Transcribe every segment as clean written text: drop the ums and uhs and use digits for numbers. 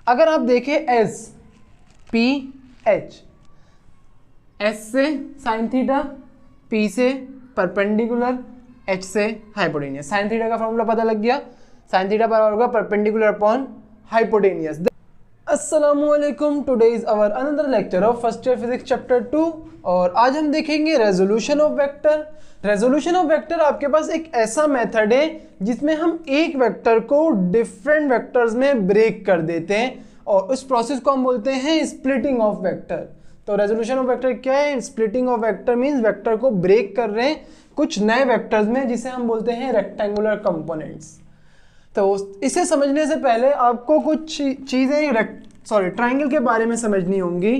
अगर आप देखें एस पी एच, एस से साइन थीटा, पी से परपेंडिकुलर, एच से हाइपोटेनियस। साइन थीटा का फॉर्मूला पता लग गया, साइन थीटा बराबर होगा परपेंडिकुलर अपॉन हाइपोटेनियस। अस्सलामुअलैकुम, today is our another lecture of first year physics chapter 2 और आज हम देखेंगे resolution of vector. Resolution of vector आपके पास एक ऐसा मेथड है जिसमें हम एक वेक्टर को डिफरेंट वेक्टर्स में ब्रेक कर देते हैं और उस प्रोसेस को हम बोलते हैं स्प्लिटिंग ऑफ वेक्टर। तो रेजोल्यूशन ऑफ वेक्टर क्या है? Splitting of vector means vector को ब्रेक कर रहे हैं कुछ नए वेक्टर्स में जिसे हम बोलते हैं रेक्टेंगुलर कंपोनेंट्स। तो इसे समझने से पहले आपको कुछ चीज़ें ट्राइंगल के बारे में समझनी होंगी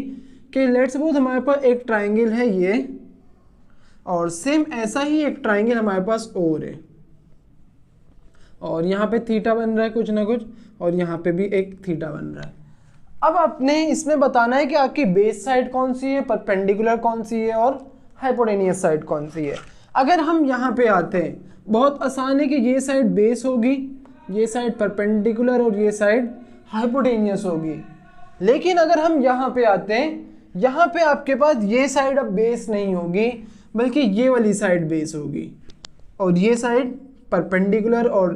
कि लेट्स सपोज हमारे पास एक ट्राइंगल है ये, और सेम ऐसा ही एक ट्राइंगल हमारे पास और है, और यहाँ पे थीटा बन रहा है कुछ ना कुछ, और यहाँ पे भी एक थीटा बन रहा है। अब आपने इसमें बताना है कि आपकी बेस साइड कौन सी है, परपेंडिकुलर कौन सी है और हाइपोटेनियस साइड कौन सी है। अगर हम यहाँ पे आते हैं, बहुत आसान है कि ये साइड बेस होगी, ये साइड परपेंडिकुलर और ये साइड हाइपोटेनियस होगी। लेकिन अगर हम यहाँ पे आते हैं, यहाँ पे आपके पास ये साइड अब बेस नहीं होगी बल्कि ये वाली साइड बेस होगी और ये साइड परपेंडिकुलर और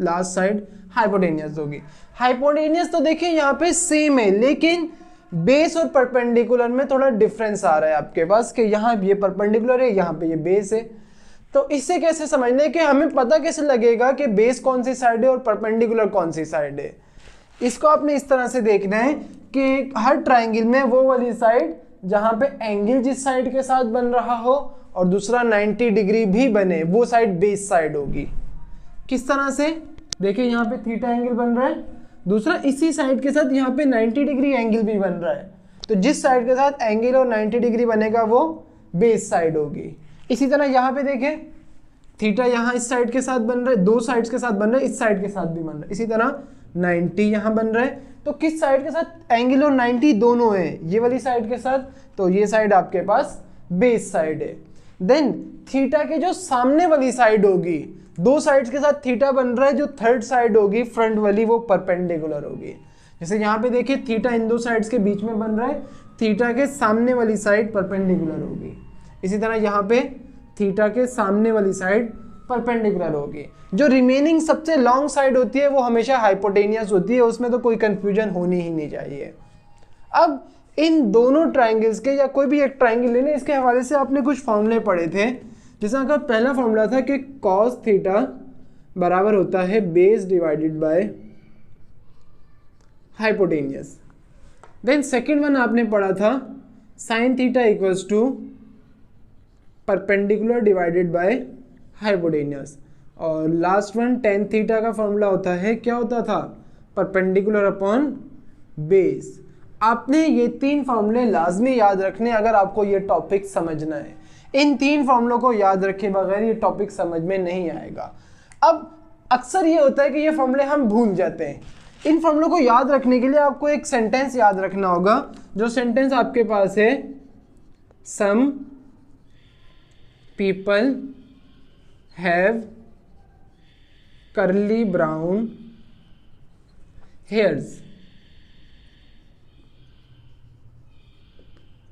लास्ट साइड हाइपोटेनियस होगी। हाइपोटेनियस तो देखिए यहाँ पे सेम है, लेकिन बेस और परपेंडिकुलर में थोड़ा डिफरेंस आ रहा है आपके पास कि यहाँ ये परपेंडिकुलर है, यहाँ पे ये बेस है। तो इससे कैसे समझना है कि हमें पता कैसे लगेगा कि बेस कौन सी साइड है और परपेंडिकुलर कौन सी साइड है? इसको आपने इस तरह से देखना है कि हर ट्राइंगल में वो वाली साइड जहाँ पे एंगल जिस साइड के साथ बन रहा हो और दूसरा 90 डिग्री भी बने, वो साइड बेस साइड होगी। किस तरह से? देखिए यहाँ पे थीटा एंगल बन रहा है, दूसरा इसी साइड के साथ यहाँ पे 90 डिग्री एंगल भी बन रहा है, तो जिस साइड के साथ एंगल और 90 डिग्री बनेगा वो बेस साइड होगी। इसी तरह यहाँ पे देखें, थीटा यहाँ इस साइड के साथ बन रहा है, दो साइड्स के साथ बन रहा है, इस साइड के साथ भी बन रहा है। इसी तरह 90 यहाँ बन रहा है, तो किस साइड के साथ एंगल और 90 दोनों है, ये वाली साइड के साथ, तो ये साइड आपके पास बेस साइड है। देन थीटा के जो सामने वाली साइड होगी, दो साइड्स के साथ थीटा बन रहा है, जो थर्ड साइड होगी फ्रंट वाली वो परपेंडिकुलर होगी। जैसे यहाँ पे देखिए थीटा इन दो साइड्स के बीच में बन रहा है, थीटा के सामने वाली साइड परपेंडिकुलर होगी। इसी तरह यहाँ पे थीटा के सामने वाली साइड परपेंडिकुलर होगी। जो रिमेनिंग सबसे लॉन्ग साइड होती है वो हमेशा हाइपोटेनियस होती है, उसमें तो कोई कंफ्यूजन होनी ही नहीं चाहिए। अब इन दोनों ट्राइंगल्स के या कोई भी एक ट्राइंगल लेने, इसके हवाले से आपने कुछ फॉर्मूले पढ़े थे, जिसमें का पहला फॉर्मूला था कि कॉस थीटा बराबर होता है base divided by hypotenuse. Then second one आपने पढ़ा था sine theta equals to perpendicular divided by hypotenuse, और लास्ट वन टेन थीटा का फॉर्मूला होता है, क्या होता था? Perpendicular upon base. आपने ये तीन फॉर्मूले लाजमी याद रखने अगर आपको ये टॉपिक समझना है। इन तीन फॉर्मूलों को याद रखे बगैर ये टॉपिक समझ में नहीं आएगा। अब अक्सर ये होता है कि ये फॉर्मूले हम भूल जाते हैं। इन फॉर्मूलों को याद रखने के लिए आपको एक सेंटेंस याद रखना होगा, जो सेंटेंस आपके पास है, some people have curly brown hairs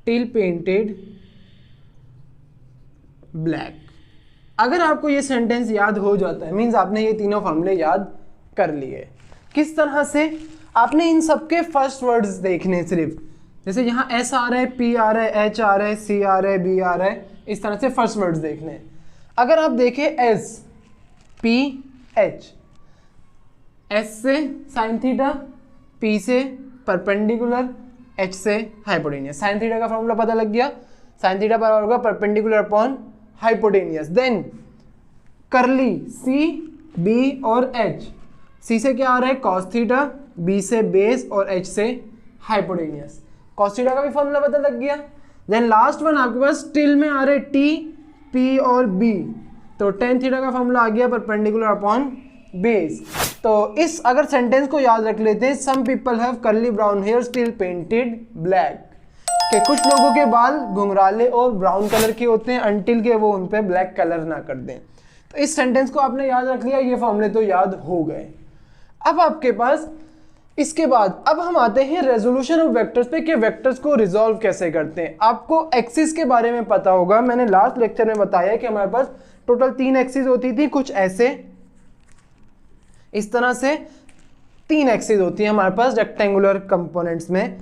till painted black. अगर आपको ये सेंटेंस याद हो जाता है मीन्स आपने ये तीनों फॉर्मूले याद कर लिए। किस तरह से? आपने इन सबके फर्स्ट वर्ड्स देखने सिर्फ, जैसे यहाँ एस आ रहा है, पी आ रहा है, एच आ रहा है, सी आ रहा है, बी आ रहा है, इस तरह से फर्स्ट वर्ड्स देखने। अगर आप देखें एस पी एच, एस से साइन थीटा, पी से परपेंडिकुलर, एच से हाइपोटेनियस। साइन थीटा का फॉर्मूला पता लग गया, साइन थीटा बराबर होगा परपेंडिकुलर अपॉन हाइपोटेनियस। देन करली सी बी और एच, सी से क्या आ रहा है? कॉस थीटा, बी से बेस और एच से हाइपोटेनियस। कॉस थीटा का भी फॉर्मूला पता लग गया। देन लास्ट वन आपके पास टिल में आ रहे टी, पी और बी, तो टेन थीटा का फॉर्मूला आ गया परपेंडिकुलर अपॉन बेस। तो इस अगर सेंटेंस को याद रख लेते हैं, some people have curly brown hairs till painted black, कि कुछ लोगों के बाल घुंघराले और ब्राउन कलर के होते हैं अनटिल के वो उन पे ब्लैक कलर ना कर दें। तो इस सेंटेंस को आपने याद रख लिया, ये फॉर्मूले तो याद हो गए। अब आपके पास इसके बाद अब हम आते हैं रेजोल्यूशन ऑफ वेक्टर्स पे कि वेक्टर्स को रिजॉल्व कैसे करते हैं। आपको एक्सिस के बारे में पता होगा, मैंने लास्ट लेक्चर में बताया कि हमारे पास टोटल 3 एक्सिस होती थी, कुछ ऐसे इस तरह से 3 एक्सिस होती है हमारे पास रेक्टेंगुलर कंपोनेंट्स में।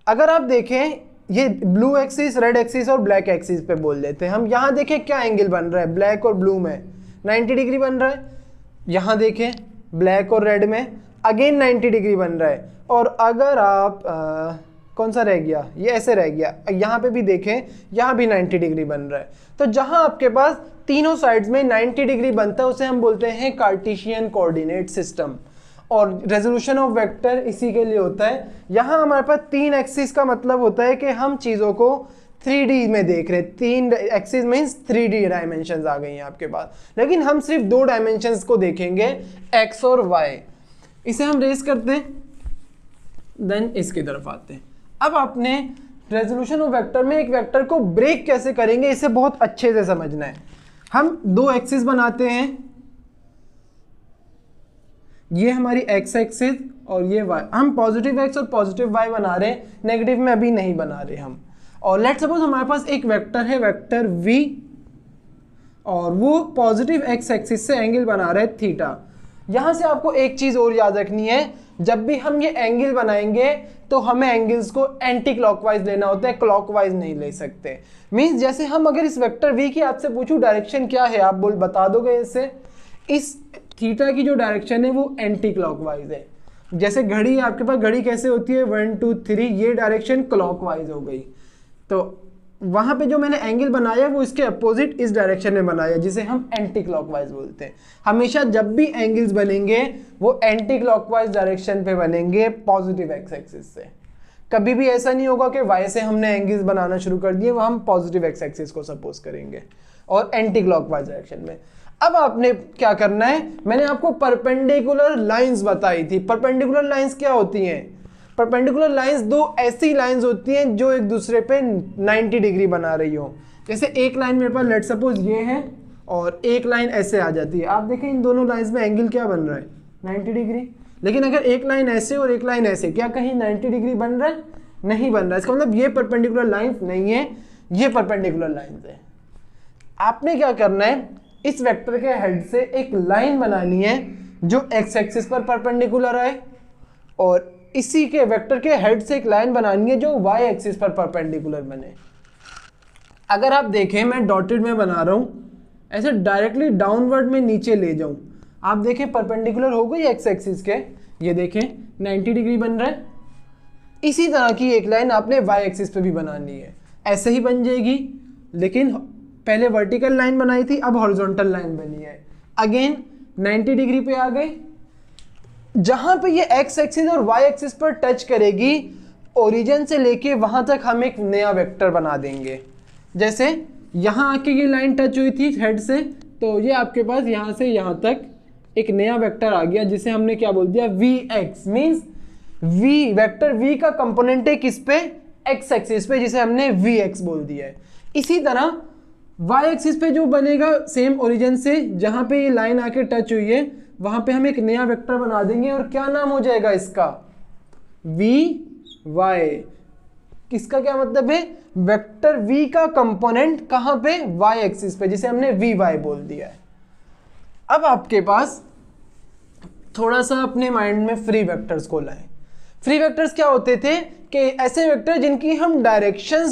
अगर आप देखें ये ब्लू एक्सिस, रेड एक्सिस और ब्लैक एक्सिस पे बोल देते हैं हम। यहाँ देखें क्या एंगल बन रहा है, ब्लैक और ब्लू में 90 डिग्री बन रहा है। यहाँ देखें ब्लैक और रेड में अगेन 90 डिग्री बन रहा है। और अगर आप कौन सा रह गया, ये ऐसे रह गया, यहाँ पे भी देखें यहाँ भी 90 डिग्री बन रहा है। तो जहाँ आपके पास तीनों साइड्स में 90 डिग्री बनता है उसे हम बोलते हैं कार्टेशियन कोऑर्डिनेट सिस्टम। और रेजोल्यूशन ऑफ वेक्टर इसी के लिए होता है। यहाँ हमारे पास 3 एक्सिस का मतलब होता है कि हम चीज़ों को 3D में देख रहे हैं। 3 एक्सिस मीन्स 3D डायमेंशंस आ गई हैं आपके पास, लेकिन हम सिर्फ 2 डायमेंशंस को देखेंगे, एक्स और वाई। इसे हम रेस करते हैं, देन इसकी तरफ आते हैं। अब आपने रेजोल्यूशन ऑफ वेक्टर में एक वेक्टर को ब्रेक कैसे करेंगे इसे बहुत अच्छे से समझना है। हम 2 एक्सिस बनाते हैं, ये हमारी एक्स एक्सिस और ये वाई। हम पॉजिटिव एक्स और पॉजिटिव वाई बना रहे हैं, नेगेटिव में अभी नहीं बना रहे हम। और लेट सपोज हमारे पास एक वेक्टर है, वेक्टर v, और वो पॉजिटिव एक्स एक्सिस से एंगल बना रहा है थीटा। यहाँ से आपको एक चीज़ और याद रखनी है, जब भी हम ये एंगल बनाएंगे तो हमें एंगल्स को एंटी क्लॉकवाइज लेना होता है, क्लॉकवाइज नहीं ले सकते। मीन्स जैसे हम अगर इस वेक्टर v की आपसे पूछूं डायरेक्शन क्या है, आप बता दोगे इससे। इस थीटा की जो डायरेक्शन है वो एंटी क्लॉकवाइज है। जैसे घड़ी, आपके पास घड़ी कैसे होती है 1 2 3, ये डायरेक्शन क्लॉकवाइज हो गई। तो वहां पे जो मैंने एंगल बनाया वो इसके अपोजिट इस डायरेक्शन में बनाया, जिसे हम एंटी क्लॉकवाइज बोलते हैं। हमेशा जब भी एंगल्स बनेंगे वो एंटी क्लॉकवाइज डायरेक्शन पे बनेंगे, पॉजिटिव एक्स एक्सिस से। कभी भी ऐसा नहीं होगा कि वाई से हमने एंगल्स बनाना शुरू कर दिए, वह हम पॉजिटिव एक्स एक्सिस को सपोज करेंगे और एंटी क्लॉकवाइज डायरेक्शन में। अब आपने क्या करना है, मैंने आपको परपेंडिकुलर लाइंस बताई थी। परपेंडिकुलर लाइंस क्या होती हैं? परपेंडिकुलर लाइंस 2 ऐसी लाइंस होती हैं जो एक दूसरे पे 90 डिग्री बना रही हो। जैसे एक लाइन मेरे पास लेट सपोज ये है और एक लाइन ऐसे आ जाती है। आप देखें इन दोनों लाइंस में एंगल क्या बन रहा है 90 डिग्री। लेकिन अगर एक लाइन ऐसे और एक लाइन ऐसे, क्या कहीं 90 डिग्री बन रहा है? नहीं बन रहा है। इसका मतलब ये परपेंडिकुलर लाइंस नहीं है, ये परपेंडिकुलर लाइंस है। आपने क्या करना है, इस वेक्टर के हेड से एक लाइन बनानी है जो एक्स एक्सिस पर परपेंडिकुलर है, और इसी के वेक्टर के हेड से एक लाइन बनानी है जो वाई एक्सिस पर परपेंडिकुलर बने। अगर आप देखें मैं डॉटेड में बना रहा हूं, ऐसे डायरेक्टली डाउनवर्ड में नीचे ले जाऊं, आप देखें परपेंडिकुलर हो गई एक्स एक्सिस के, ये देखें 90 डिग्री बन रहा है। इसी तरह की एक लाइन आपने वाई एक्सिस पे भी बनानी है, ऐसे ही बन जाएगी, लेकिन पहले वर्टिकल लाइन बनाई थी, अब हॉरिजॉन्टल लाइन बनी है। अगेन 90 डिग्री पे आ गए। जहां पे ये एक्स एक्सिस और वाई एक्सिस पर टच करेगी, ओरिजिन से लेके वहां तक हम एक नया वेक्टर बना देंगे। जैसे यहां आके ये लाइन टच हुई थी हेड से, तो ये आपके पास यहां से यहां तक एक नया वेक्टर आ गया, जिसे हमने क्या बोल दिया V X. Means V vector V का कंपोनेंट है किस पे, एक्स एक्सिस पे, जिसे हमने वी एक्स बोल दिया है। इसी तरह वाई एक्सिस पे जो बनेगा सेम ओरिजिन से, जहां पे ये लाइन आके टच हुई है वहां पे हम एक नया वेक्टर बना देंगे, और क्या नाम हो जाएगा इसका, वी वाई। किसका क्या मतलब है, वेक्टर v का कंपोनेंट कहां पे, y एक्सिस पे, जिसे हमने वी वाई बोल दिया है। अब आपके पास थोड़ा सा अपने माइंड में फ्री वेक्टर्स को लाएं। फ्री वेक्टर्स क्या होते थे कि ऐसे वेक्टर जिनकी हम डायरेक्शन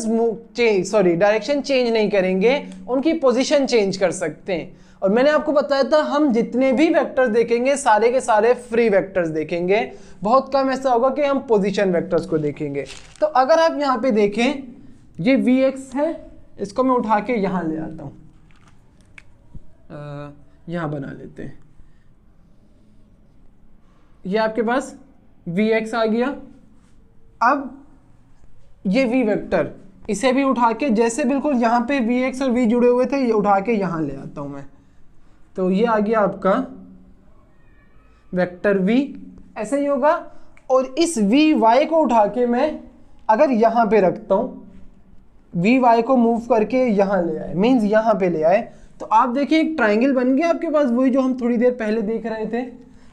चेंज नहीं करेंगे, उनकी पोजीशन चेंज कर सकते हैं। और मैंने आपको बताया था हम जितने भी वेक्टर्स देखेंगे सारे के सारे फ्री वेक्टर्स देखेंगे, बहुत कम ऐसा होगा कि हम पोजीशन वेक्टर्स को देखेंगे। तो अगर आप यहाँ पे देखें, ये Vx है, इसको मैं उठा के यहाँ ले आता हूँ, यहाँ बना लेते हैं। ये आपके पास Vx आ गया। अब ये V वेक्टर, इसे भी उठा के जैसे बिल्कुल यहाँ पे Vx और V जुड़े हुए थे, ये उठा के यहाँ ले आता हूँ मैं। तो ये आ गया आपका वेक्टर v, ऐसे ही होगा। और इस वी वाई को उठा के मैं अगर यहाँ पे रखता हूँ, वी वाई को मूव करके यहाँ ले आए, मीन्स यहाँ पे ले आए, तो आप देखिए एक ट्राइंगल बन गया आपके पास, वही जो हम थोड़ी देर पहले देख रहे थे,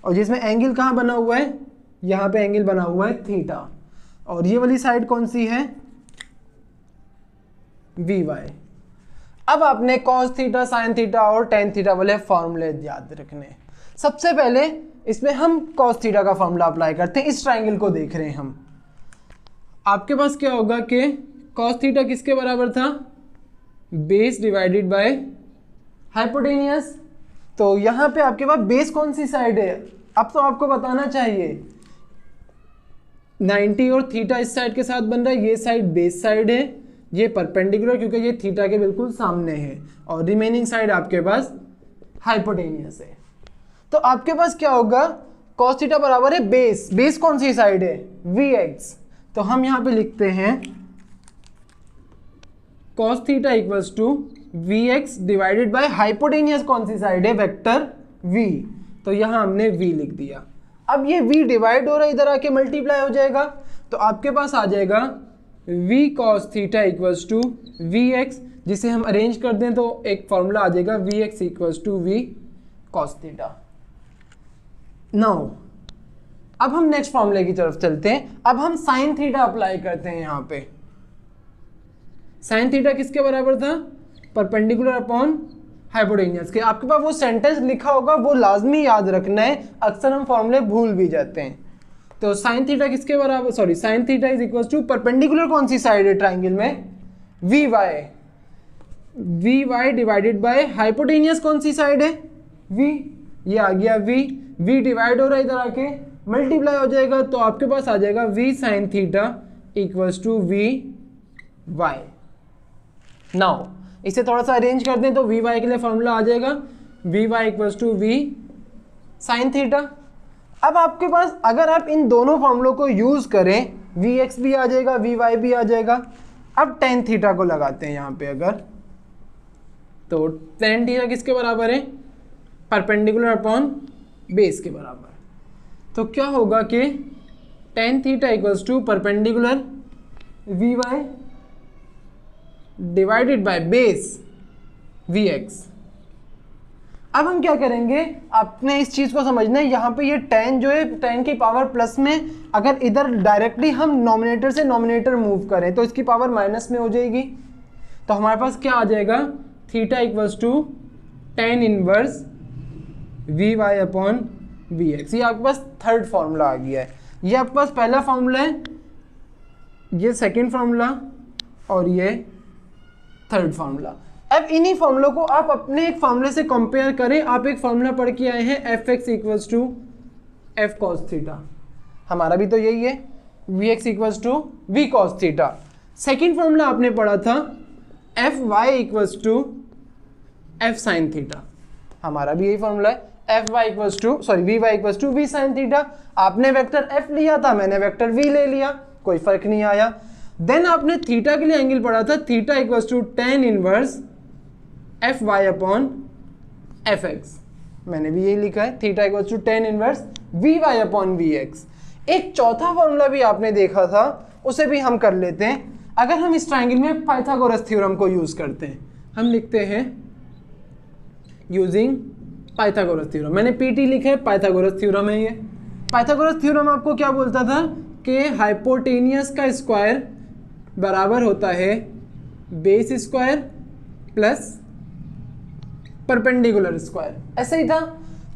और जिसमें एंगल कहाँ बना हुआ है यहाँ पे एंगल बना हुआ है थीटा, और ये वाली साइड कौन सी है, वी वाई। अब आपने कॉस थीटा, साइन थीटा और टेन थीटा वाले फॉर्मूले याद रखने। सबसे पहले इसमें हम कॉस थीटा का फॉर्मूला अप्लाई करते हैं। इस ट्राइंगल को देख रहे हैं हम, आपके पास क्या होगा कि कॉस थीटा किसके बराबर था, बेस डिवाइडेड बाय हाइपोटेनियस। तो यहाँ पे आपके पास बेस कौन सी साइड है, अब तो आपको बताना चाहिए। 90 और थीटा इस साइड के साथ बन रहा है, ये साइड बेस साइड है, ये परपेंडिकुलर क्योंकि ये थीटा के बिल्कुल सामने है, और रिमेनिंग साइड आपके पास हाइपोटेनियस है। तो आपके पास क्या होगा, cos थीटा बराबर है बेस, बेस कौन सी साइड है, Vx। तो हम यहां पे लिखते हैं cos theta equals to Vx divided by hypotenuse कौन सी साइड है, वेक्टर V। तो यहां हमने V लिख दिया। अब ये V डिवाइड हो रहा है, इधर आके मल्टीप्लाई हो जाएगा, तो आपके पास आ जाएगा V cos theta equals to Vx, जिसे हम अरेंज कर दें तो एक फॉर्मूला आ जाएगा Vx equals to V cos theta. Now अब हम नेक्स्ट फॉर्मूले की तरफ चलते हैं। अब हम साइन थीटा अप्लाई करते हैं। यहाँ पे साइन थीटा किसके बराबर था, परपेंडिकुलर अपॉन हाइपोटेनियस के। आपके पास वो सेंटेंस लिखा होगा, वो लाजमी याद रखना है, अक्सर हम फॉर्मूले भूल भी जाते हैं। तो साइन थीटा किसके बराबर, sorry sine theta is equal to perpendicular कौन सी साइड है ट्राइंगल में, V Y divided by hypotenuse कौन सी साइड है, वी। ये आ गया वी डिवाइड हो रहा है, इधर आके मल्टीप्लाई हो जाएगा, तो आपके पास आ जाएगा V sine theta equals to V Y. Now इसे थोड़ा सा अरेंज कर दें तो वी वाई के लिए फॉर्मूला आ जाएगा V Y equals to V sine theta. अब आपके पास अगर आप इन दोनों फॉर्मूलों को यूज करें, वी एक्स भी आ जाएगा, वी वाई भी आ जाएगा। अब टेन थीटा को लगाते हैं यहाँ पे अगर, तो टेन थीटा किसके बराबर है, परपेंडिकुलर अपॉन बेस के बराबर। तो क्या होगा कि tan theta equals to perpendicular V Y divided by base V X. अब हम क्या करेंगे, आपने इस चीज को समझना है, यहाँ पे ये टेन जो है, टेन की पावर प्लस में, अगर इधर डायरेक्टली हम नॉमिनेटर से नॉमिनेटर मूव करें तो इसकी पावर माइनस में हो जाएगी। तो हमारे पास क्या आ जाएगा, theta equals to tan inverse V Y upon V X. ये आपके पास थर्ड फॉर्मूला आ गया है। ये आपके पास पहला फॉर्मूला है, ये सेकेंड फॉर्मूला, और ये थर्ड फॉर्मूला। अब इन्हीं फॉर्मूलों को आप अपने एक फॉर्मूले से कंपेयर करें। आप एक फॉर्मूला पढ़ के आए हैं F X equals to F cos theta, हमारा भी तो यही है, V X equals to V cos theta. Second formula आपने पढ़ा था F Y equals to F sine theta, हमारा भी यही फॉर्मूला है, F Y equals to sorry V Y equals to V sine theta. आपने वेक्टर एफ लिया था, मैंने वेक्टर वी ले लिया, कोई फर्क नहीं आया। देन आपने थीटा के लिए एंगल पढ़ा था, theta equals to tan inverse F Y upon F X, मैंने भी यही लिखा है, theta equals to tan inverse V Y upon V X. एक चौथा फॉर्मूला भी आपने देखा था, उसे भी हम कर लेते हैं। अगर हम इस ट्राइंगल में पाइथागोरस थ्योरम को यूज करते हैं, हम लिखते हैं यूजिंग पाइथागोरस थ्योरम। मैंने पीटी लिखा है, पाइथागोरस थ्योरम है ये। पाइथागोरस थ्योरम आपको क्या बोलता था कि हाइपोटेनियस का स्क्वायर बराबर होता है base square plus perpendicular square, ऐसा ही था।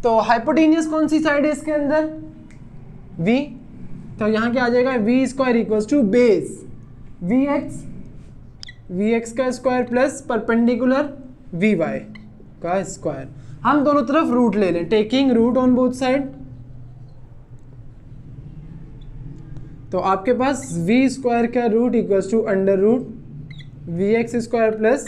तो हाइपोटेनियस कौन सी साइड है इसके अंदर, v, तो यहाँ क्या आ जाएगा V square equals to base V X का square plus perpendicular V Y का स्क्वायर। हम दोनों तरफ रूट ले लें, taking root on both side. तो आपके पास वी स्क्वायर का root equals to under root V X square plus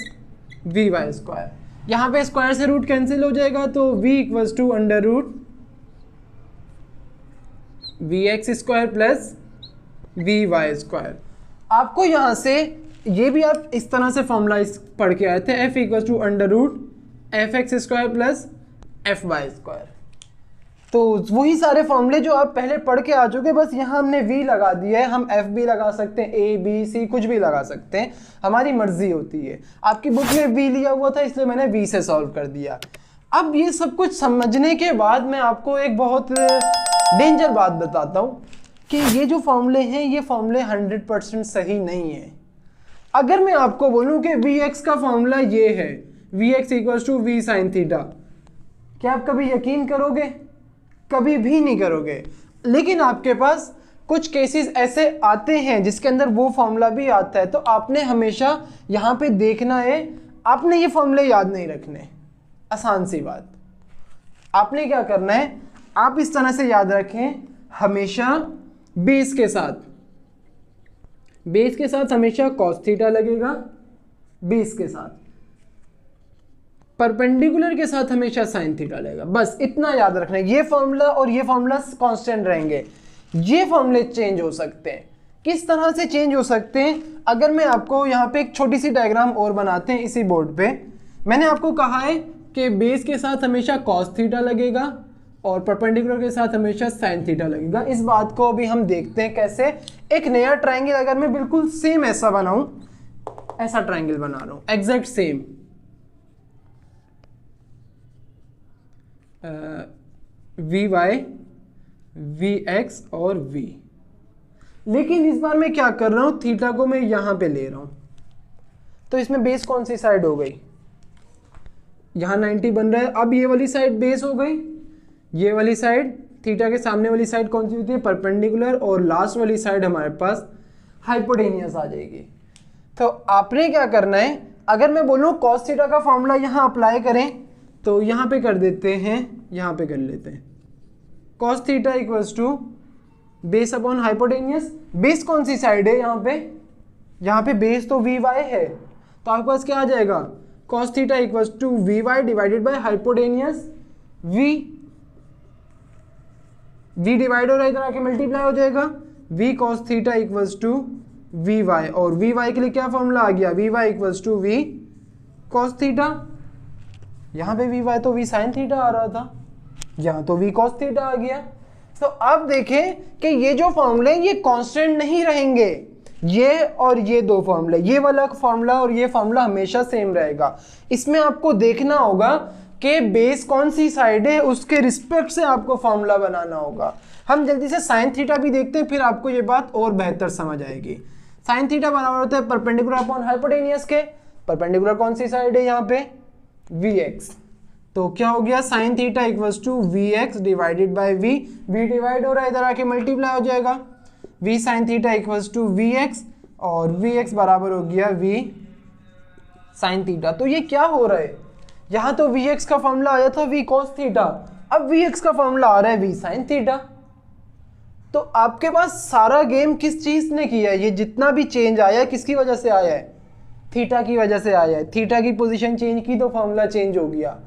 V Y square. यहाँ पे स्क्वायर से रूट कैंसिल हो जाएगा, तो v equals to under root V X square plus V Y square. आपको यहाँ से ये भी आप इस तरह से फॉर्मूला पढ़ के आए थे, f equals to under root F X square plus F Y square. तो वही सारे फॉर्मूले जो आप पहले पढ़ के आ चुके, बस यहाँ हमने v लगा दिया है। हम f भी लगा सकते हैं, a b c कुछ भी लगा सकते हैं, हमारी मर्जी होती है। आपकी बुक में v लिया हुआ था इसलिए मैंने v से सॉल्व कर दिया। अब ये सब कुछ समझने के बाद मैं आपको एक बहुत डेंजर बात बताता हूँ कि ये जो फॉर्मूले हैं ये फॉर्मूले 100% सही नहीं है। अगर मैं आपको बोलूँ कि Vx का फॉर्मूला ये है, Vx equals to V sine theta, क्या आप कभी यकीन करोगे? कभी भी नहीं करोगे। लेकिन आपके पास कुछ केसेस ऐसे आते हैं जिसके अंदर वो फॉर्मूला भी आता है, तो आपने हमेशा यहाँ पे देखना है, आपने ये फॉर्मूले याद नहीं रखने। आसान सी बात, आपने क्या करना है, आप इस तरह से याद रखें, हमेशा बेस के साथ हमेशा कॉस थीटा लगेगा, बेस के साथ, परपेंडिकुलर के साथ हमेशा साइन थीटा लगेगा। बस इतना याद रखना है। ये फॉर्मूला और ये फॉर्मूला कांस्टेंट रहेंगे। ये फॉर्मूले चेंज हो सकते हैं। किस तरह से चेंज हो सकते हैं? अगर मैं आपको यहाँ पे एक छोटी सी डायग्राम और बनाते हैं इसी बोर्ड पे। मैंने आपको कहा है कि बेस के साथ हमेशा कॉस थीटा लगेगा और परपेंडिकुलर के साथ हमेशा साइन थीटा लगेगा। इस बात को अभी हम देखते हैं कैसे। एक नया ट्रायंगल अगर मैं बिल्कुल सेम ऐसा बनाऊं, ऐसा ट्रायंगल बना रहा हूं exact same, V Y V X और वी, लेकिन इस बार मैं क्या कर रहा हूं, थीटा को मैं यहां पे ले रहा हूं। तो इसमें बेस कौन सी साइड हो गई? यहां 90 बन रहा है। अब ये वाली साइड बेस हो गई, ये वाली साइड थीटा के सामने वाली साइड कौन सी होती है? परपेंडिकुलर। और लास्ट वाली साइड हमारे पास हाइपोटेनियस आ जाएगी। तो आपने क्या करना है, अगर मैं बोलूं कॉस थीटा का फॉर्मूला यहां अप्लाई करें, तो यहां पे कर देते हैं, यहां पे कर लेते हैं cos theta equals to base upon hypotenuse. Base कौन सी साइड है? यहाँ पे बेस तो वी वाई है, तो आपके पास क्या आ जाएगा? Cos theta equals to V Y divided by hypotenuse V divide हो रहा है, इधर आके मल्टीप्लाई हो जाएगा। V cos theta equals to V Y, और वी वाई के लिए क्या फॉर्मूला आ गया? V Y equals to V cos theta. यहाँ पे वी वाई तो वी साइन थीटा आ रहा था, यहाँ तो वी कॉस थीटा आ गया। तो अब देखें कि ये जो फॉर्मूले ये कांस्टेंट नहीं रहेंगे। ये और ये दो फॉर्मूले, ये वाला फॉर्मूला और ये फॉर्मूला हमेशा सेम रहेगा। इसमें आपको देखना होगा कि बेस कौन सी साइड है, उसके रिस्पेक्ट से आपको फॉर्मूला बनाना होगा। हम जल्दी से साइन थीटा भी देखते हैं, फिर आपको ये बात और बेहतर समझ आएगी। साइन थीटा बराबर होता है परपेंडिकुलर अपॉन हाइपोटेनियस के। परपेंडिकुलर कौन सी साइड है? यहाँ पे वी एक्स। तो क्या हो गया? Sine theta equals to V X divided by V divide हो रहा है, इधर आके मल्टीप्लाई हो जाएगा। V sine theta equals to V X, और वी एक्स बराबर हो गया वी साइन थीटा। तो ये क्या हो रहा है? यहाँ तो वी एक्स का फॉर्मूला आया था वी कॉस थीटा, अब वी एक्स का फॉर्मूला आ रहा है वी साइन थीटा। तो आपके पास सारा गेम किस चीज ने किया है? ये जितना भी चेंज आया है किसकी वजह से आया है? थीटा की वजह से आया है। थीटा की पोजीशन चेंज की तो फॉर्मूला चेंज हो गया।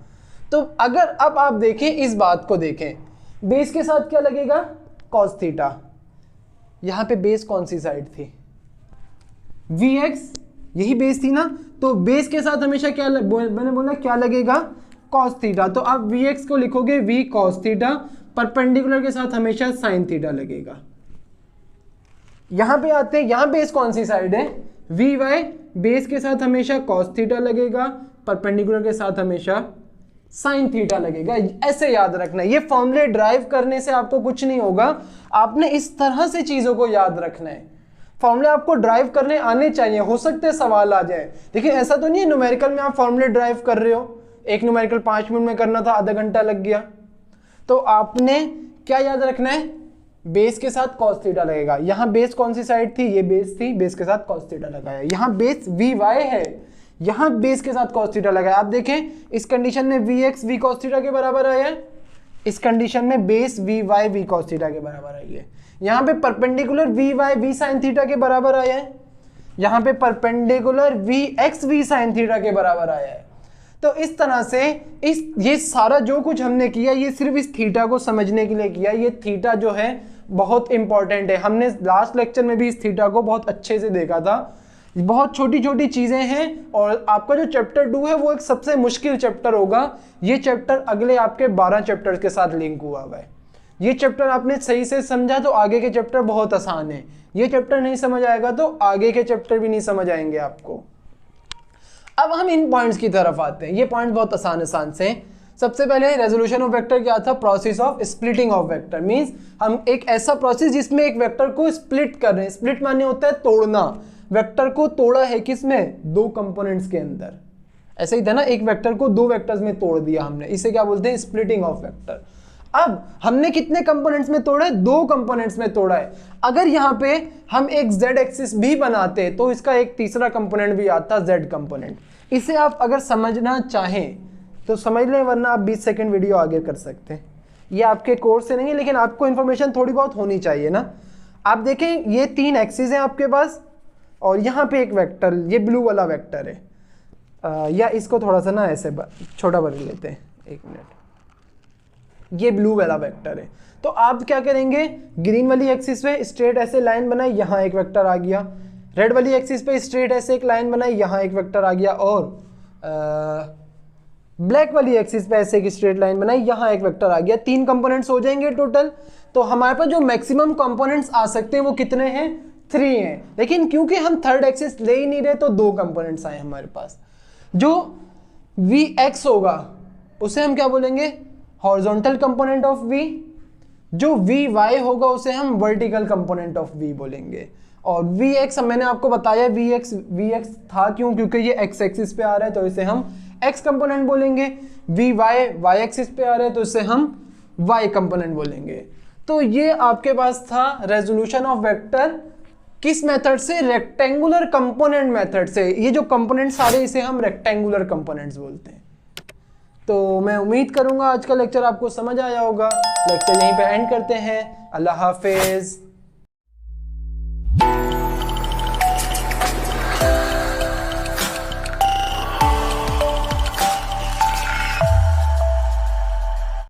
तो अगर अब आप देखें, इस बात को देखें, बेस के साथ क्या लगेगा? Cos theta. यहाँ पे बेस कौन सी साइड थी? वी एक्स, यही बेस थी ना। तो बेस के साथ हमेशा क्या मैंने बोला क्या लगेगा? Cos theta. तो आप वी एक्स को लिखोगे वी कॉस थीटा, परपेंडिकुलर के साथ हमेशा साइन थीटा लगेगा। यहां पे आते हैं, यहां बेस कौन सी साइड है? V Y. बेस के साथ हमेशा कॉस थीटा लगेगा, परपेंडिकुलर के साथ हमेशा साइन थीटा लगेगा। ऐसे याद रखना है। ये फॉर्मूले ड्राइव करने से आपको कुछ नहीं होगा, आपने इस तरह से चीजों को याद रखना है। फॉर्मूले आपको ड्राइव करने आने चाहिए, हो सकते हैं सवाल आ जाए। देखिए ऐसा तो नहीं है न्यूमेरिकल में आप फॉर्मूले ड्राइव कर रहे हो, एक न्यूमेरिकल 5 मिनट में करना था, आधा घंटा लग गया। तो आपने क्या याद रखना है? बेस के साथ कॉस थीटा लगेगा। यहाँ बेस कौन सी साइड थी? ये बेस थी, बेस के साथ कॉस थीटा लगाया। यहाँ बेस वी वाई है, यहाँ बेस के साथ कॉस थीटा लगाया। आप देखें इस कंडीशन में V X V cos theta के बराबर आया है, इस कंडीशन में base V Y V cos theta के बराबर आई है। यहाँ पे perpendicular V Y V sine theta के बराबर आया है, यहाँ पे perpendicular V X V sine theta के बराबर आया है। तो इस तरह से ये सारा जो कुछ हमने किया ये सिर्फ इस थीटा को समझने के लिए किया। ये थीटा जो है बहुत इंपॉर्टेंट है। हमने लास्ट लेक्चर में भी इस थीटा को बहुत अच्छे से देखा था। बहुत छोटी छोटी चीजें हैं, और आपका जो चैप्टर 2 है वो एक सबसे मुश्किल चैप्टर होगा। ये चैप्टर अगले आपके 12 चैप्टर्स के साथ लिंक हुआ हुआ है। ये चैप्टर आपने सही से समझा तो आगे के चैप्टर बहुत आसान है। ये चैप्टर नहीं समझ आएगा तो आगे के चैप्टर भी नहीं समझ आएंगे आपको। अब हम इन पॉइंट्स की तरफ आते हैं। ये पॉइंट्स बहुत आसान से। सबसे पहले रेजोल्यूशन ऑफ वेक्टर क्या था, process of splitting of vector, means हम एक ऐसा प्रोसेस जिसमें एक वेक्टर को स्प्लिट कर रहे हैं। स्प्लिट माने होता है तोड़ना, वेक्टर को तोड़ा है किसमें, दो कंपोनेंट्स के अंदर। ऐसे ही था ना, एक वेक्टर को दो वेक्टर्स में तोड़ दिया हमने, इसे क्या बोलते हैं, स्प्लिटिंग ऑफ वेक्टर। अब हमने कितने कंपोनेंट्स में तोड़ा है, दो कंपोनेंट्स में तोड़ा है। अगर यहाँ पे हम एक z एक्सिस भी बनाते तो इसका एक तीसरा कंपोनेंट भी आता, z कंपोनेंट। इसे आप अगर समझना चाहें तो समझ लें, वरना आप 20 सेकंड वीडियो आगे कर सकते हैं। ये आपके कोर्स से नहीं है, लेकिन आपको इन्फॉर्मेशन थोड़ी बहुत होनी चाहिए ना। आप देखें, ये 3 एक्सिस हैं आपके पास और यहाँ पे एक वेक्टर, ये ब्लू वाला वेक्टर है। या इसको थोड़ा सा ना ऐसे छोटा बना लेते हैं, 1 मिनट। ये ब्लू वाला वेक्टर है, तो आप क्या करेंगे, ग्रीन वाली एक्सिस पे स्ट्रेट ऐसे लाइन बनाई, यहाँ एक वेक्टर आ गया। रेड वाली एक्सिस पे स्ट्रेट ऐसे एक लाइन बनाई, यहाँ एक वेक्टर आ गया। और ब्लैक वाली एक्सिस पे ऐसे एक स्ट्रेट लाइन बनाई, यहाँ एक वेक्टर आ गया। 3 कंपोनेंट्स हो जाएंगे टोटल। तो हमारे पास जो मैक्सिमम कंपोनेंट्स आ सकते हैं वो कितने हैं, 3 हैं। लेकिन क्योंकि हम थर्ड एक्सिस ले ही नहीं रहे तो 2 कंपोनेंट्स आए हमारे पास। जो Vx होगा उसे हम क्या बोलेंगे, हॉरिजॉन्टल कंपोनेंट ऑफ V। जो Vy होगा उसे हम वर्टिकल कंपोनेंट ऑफ V बोलेंगे। और Vx मैंने आपको बताया, Vx था क्यों, क्योंकि ये x एक्सिस पे आ रहा है तो इसे हम x कंपोनेंट बोलेंगे। Vy y एक्सिस पे आ रहा है तो इसे हम y कंपोनेंट बोलेंगे। तो ये आपके पास था रेजोल्यूशन ऑफ वेक्टर, किस मेथड से, रेक्टेंगुलर कंपोनेंट मेथड से। ये जो कंपोनेंट सारे, इसे हम रेक्टेंगुलर कंपोनेंट्स बोलते हैं। तो मैं उम्मीद करूंगा आज का लेक्चर आपको समझ आया होगा। लेक्चर यहीं पे एंड करते हैं। अल्लाह हाफिज।